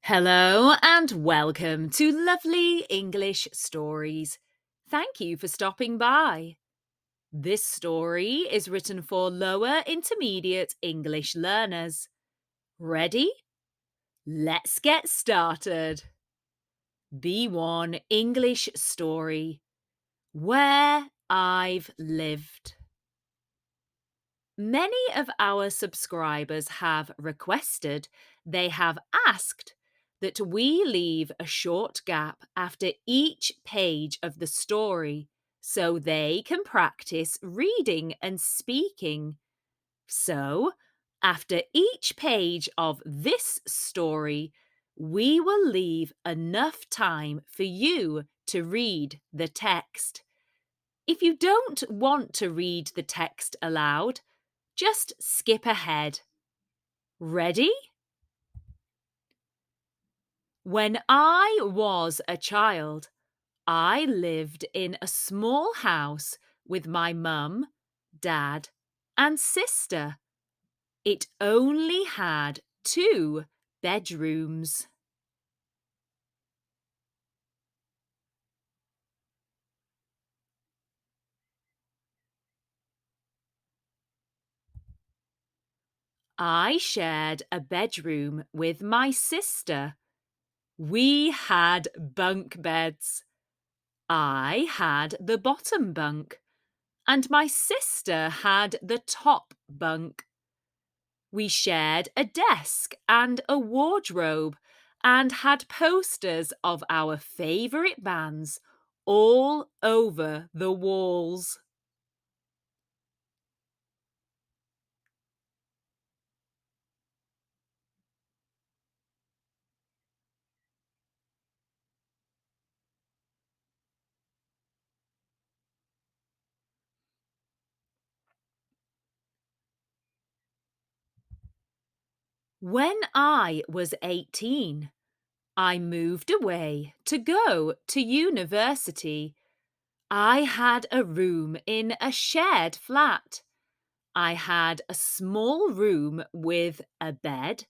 Hello and welcome to Lovely English Stories. Thank you for stopping by. This story is written for lower intermediate English learners. Ready? Let's get started. B1 English Story Where I've Lived. Many of our subscribers have requested, they have asked, that we leave a short gap after each page of the story so they can practice reading and speaking. So, after each page of this story, we will leave enough time for you to read the text. If you don't want to read the text aloud, just skip ahead. Ready? When I was a child, I lived in a small house with my mum, dad, and sister. It only had 2 bedrooms. I shared a bedroom with my sister. We had bunk beds. I had the bottom bunk, and my sister had the top bunk. We shared a desk and a wardrobe and had posters of our favourite bands all over the walls. When I was 18, I moved away to go to university. I had a room in a shared flat. I had a small room with a bed,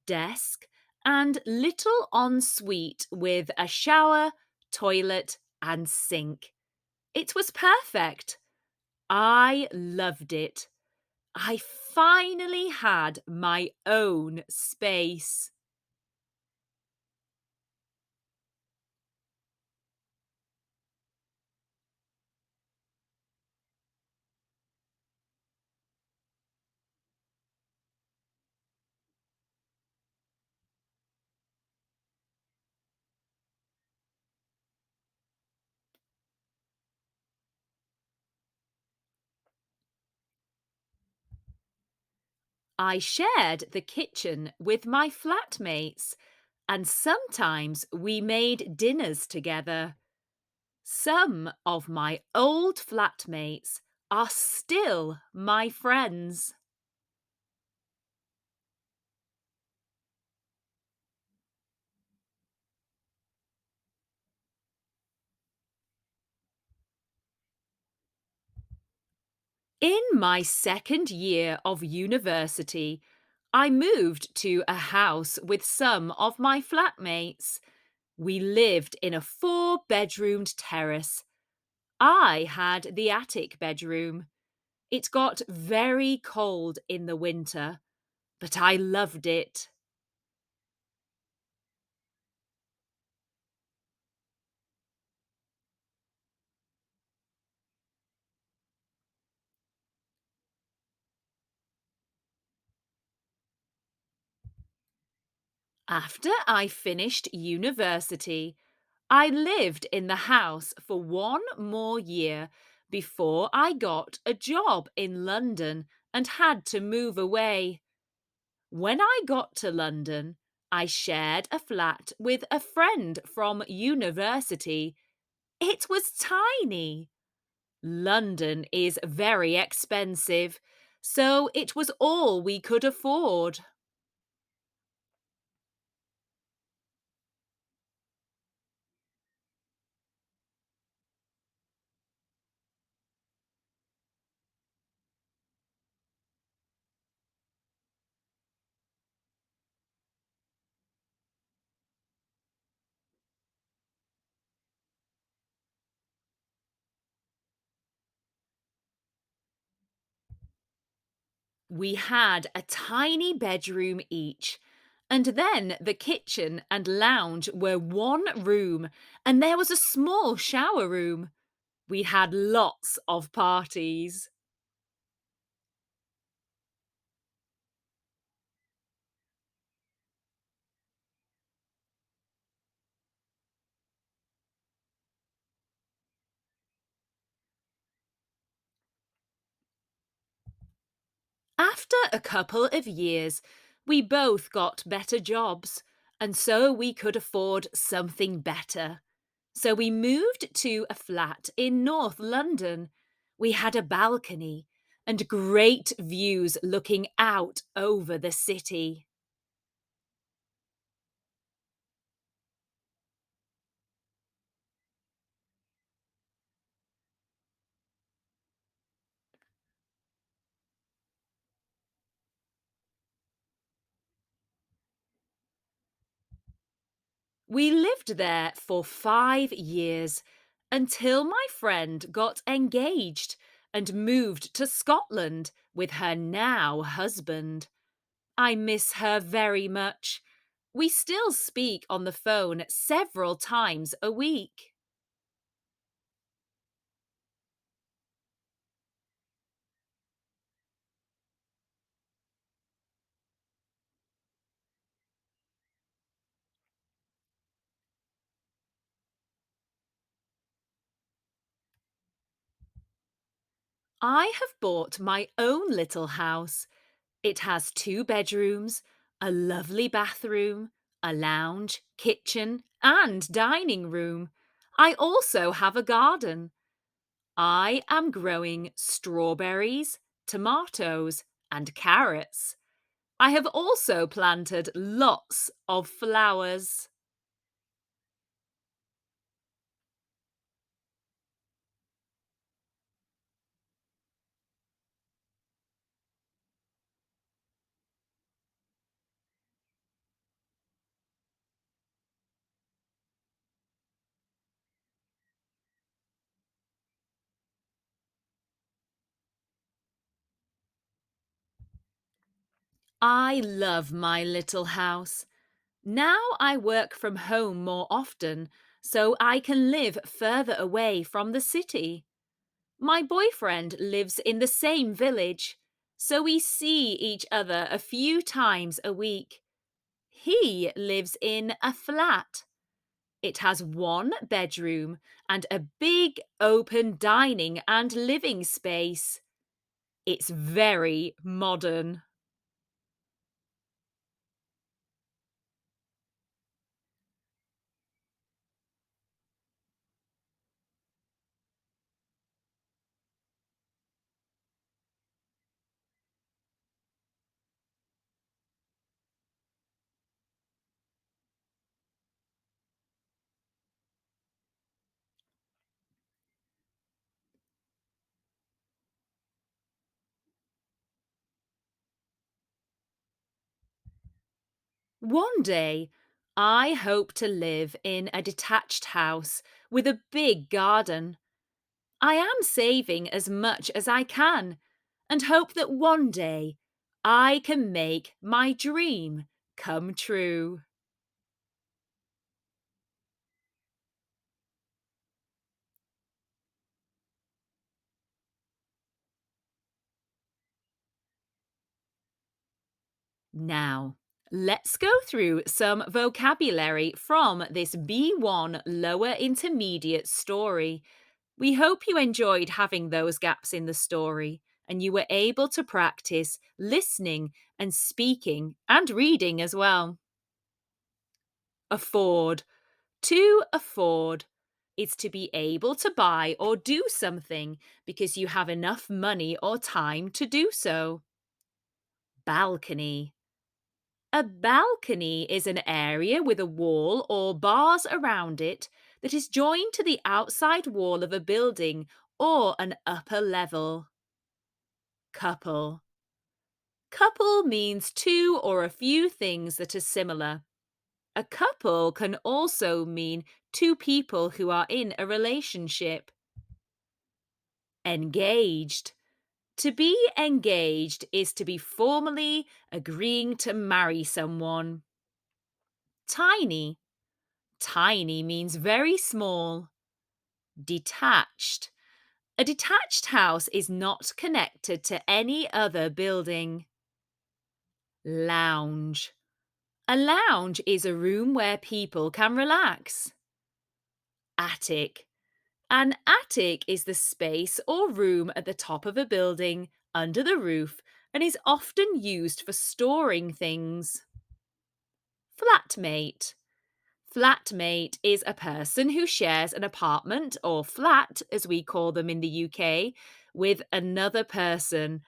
desk, and little ensuite with a shower, toilet, and sink. It was perfect. I loved it. I finally had my own space. I shared the kitchen with my flatmates, and sometimes we made dinners together. Some of my old flatmates are still my friends. In my second year of university, I moved to a house with some of my flatmates. We lived in a 4 bedroomed terrace. I had the attic bedroom. It got very cold in the winter, but I loved it. After I finished university, I lived in the house for 1 more year before I got a job in London and had to move away. When I got to London, I shared a flat with a friend from university. It was tiny. London is very expensive, so it was all we could afford. We had a tiny bedroom each, and then the kitchen and lounge were one room, and there was a small shower room. We had lots of parties. After a couple of years, we both got better jobs, and so we could afford something better. So we moved to a flat in North London. We had a balcony and great views looking out over the city. We lived there for 5 years until my friend got engaged and moved to Scotland with her now husband. I miss her very much. We still speak on the phone several times a week. I have bought my own little house. It has 2 bedrooms, a lovely bathroom, a lounge, kitchen, and dining room. I also have a garden. I am growing strawberries, tomatoes, and carrots. I have also planted lots of flowers. I love my little house. Now I work from home more often, so I can live further away from the city. My boyfriend lives in the same village, so we see each other a few times a week. He lives in a flat. It has 1 bedroom and a big open dining and living space. It's very modern. One day, I hope to live in a detached house with a big garden. I am saving as much as I can and hope that one day I can make my dream come true. Now, let's go through some vocabulary from this B1 lower intermediate story. We hope you enjoyed having those gaps in the story and you were able to practice listening and speaking and reading as well. Afford. To afford is to be able to buy or do something because you have enough money or time to do so. Balcony. A balcony is an area with a wall or bars around it that is joined to the outside wall of a building or an upper level. Couple. Couple means two or a few things that are similar. A couple can also mean two people who are in a relationship. Engaged. To be engaged is to be formally agreeing to marry someone. Tiny. Tiny means very small. Detached. A detached house is not connected to any other building. Lounge. A lounge is a room where people can relax. Attic. An attic is the space or room at the top of a building under the roof and is often used for storing things. Flatmate. Flatmate is a person who shares an apartment or flat, as we call them in the UK, with another person.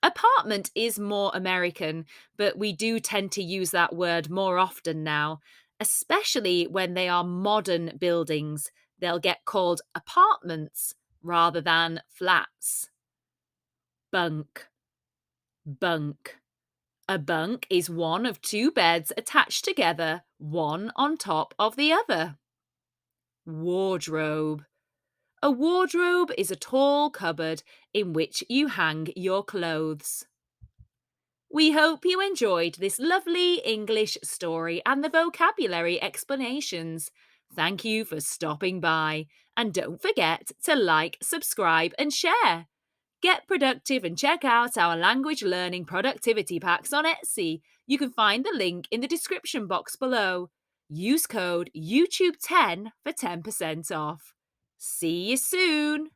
Apartment is more American, but we do tend to use that word more often now, especially when they are modern buildings. They'll get called apartments rather than flats. Bunk. Bunk. A bunk is one of two beds attached together, one on top of the other. Wardrobe. A wardrobe is a tall cupboard in which you hang your clothes. We hope you enjoyed this lovely English story and the vocabulary explanations. Thank you for stopping by, and don't forget to like, subscribe, and share. Get productive and check out our language learning productivity packs on Etsy. You can find the link in the description box below. Use code YouTube10 for 10% off. See you soon!